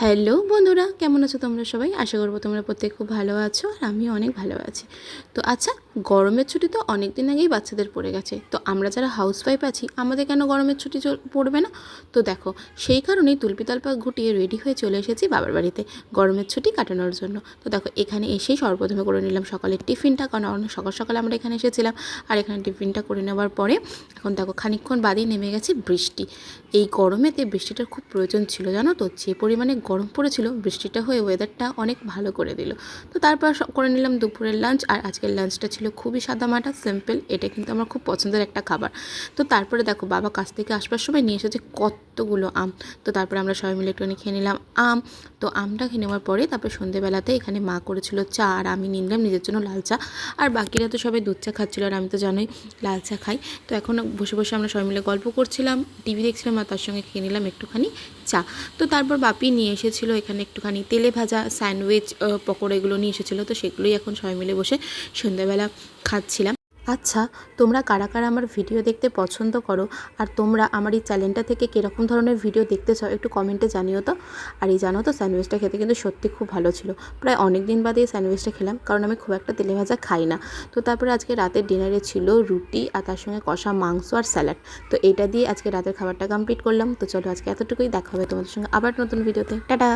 Hello বন্ধুরা, কেমন আছো তোমরা সবাই? আশা করবো তোমরা প্রত্যেকে খুব ভালো আছো আর আমিও অনেক ভালো আছি। তো আচ্ছা, গরমের ছুটি তো অনেক দিন আগেই বাচ্চাদের পড়ে গেছে, তো আমরা যারা হাউসওয়াইফ আছি আমাদের কেন গরমের ছুটি পড়বে না? তো দেখো, সেই কারণেই তুলপিতালপা ঘুটিয়ে রেডি হয়ে চলে এসেছি বাবার বাড়িতে গরমের ছুটি কাটানোর জন্য। তো দেখো, এখানে এসেই সর্বপ্রথমে করে নিলাম সকালের টিফিনটা, কারণ অনেক সকাল সকাল আমরা এখানে এসেছিলাম। আর এখানে টিফিনটা করে নেওয়ার পরে এখন দেখো খানিকক্ষণ বাদেই নেমে গেছে বৃষ্টি। এই গরমেতে বৃষ্টিটার খুব প্রয়োজন ছিল, জানো তো, যে পরিমাণে গরম পড়েছিল বৃষ্টিটা হয়ে ওয়েদারটা অনেক ভালো করে দিল। তো তারপর করে নিলাম দুপুরের লাঞ্চ, আর আজকের লাঞ্চটা ছিল খুবই সাদামাটা সিম্পল। এটা কিন্তু আমার খুব পছন্দের একটা খাবার। তো তারপরে দেখো, বাবা কাছ থেকে আসবার সময় নিয়ে এসেছে কতগুলো আম। তো তারপরে আমরা সবাই মিলে একটুখানি খেয়ে নিলাম আম। তো আমটা খেয়ে নেওয়ার পরে তারপরে সন্ধেবেলাতে এখানে মা করেছিল চা, আর আমি নিলাম নিজের জন্য লাল চা। আর বাকিরা তো সবাই দুধ চা খাচ্ছিলো, আর আমি তো জানোই লাল চা খাই। তো এখন বসে বসে আমরা সবাই মিলে গল্প করছিলাম, টিভি দেখছিলাম, আর তার সঙ্গে খেয়ে নিলাম একটুখানি চা। তো তারপর বাপি নিয়ে এসেছিলো এখানে একটুখানি তেলে ভাজা স্যান্ডউইচ, পকোড়া এগুলো নিয়ে এসেছিলো। তো সেগুলোই এখন সবাই মিলে বসে সন্ধ্যাবেলা খাচ্ছিলাম। আচ্ছা, তোমরা কারা কারা আমার ভিডিও দেখতে পছন্দ করো, আর তোমরা আমার এই চ্যানেলটা থেকে কীরকম ধরনের ভিডিও দেখতে চাও একটু কমেন্টে জানিও তো। আর এই জানো তো, স্যান্ডউইচটা খেতে কিন্তু সত্যি খুব ভালো ছিল। প্রায় অনেক দিন বাদে এই স্যান্ডউইচটা খেলাম, কারণ আমি খুব একটা তেলে ভাজা খাই না। তো তারপরে আজকে রাতের ডিনারে ছিল রুটি, আর তার সঙ্গে কষা মাংস আর স্যালাড। তো এটা দিয়ে আজকে রাতের খাবারটা কমপ্লিট করলাম। তো চলো, আজকে এতটুকুই, দেখা হবে তোমাদের সঙ্গে আবার নতুন ভিডিওতে। টাটা।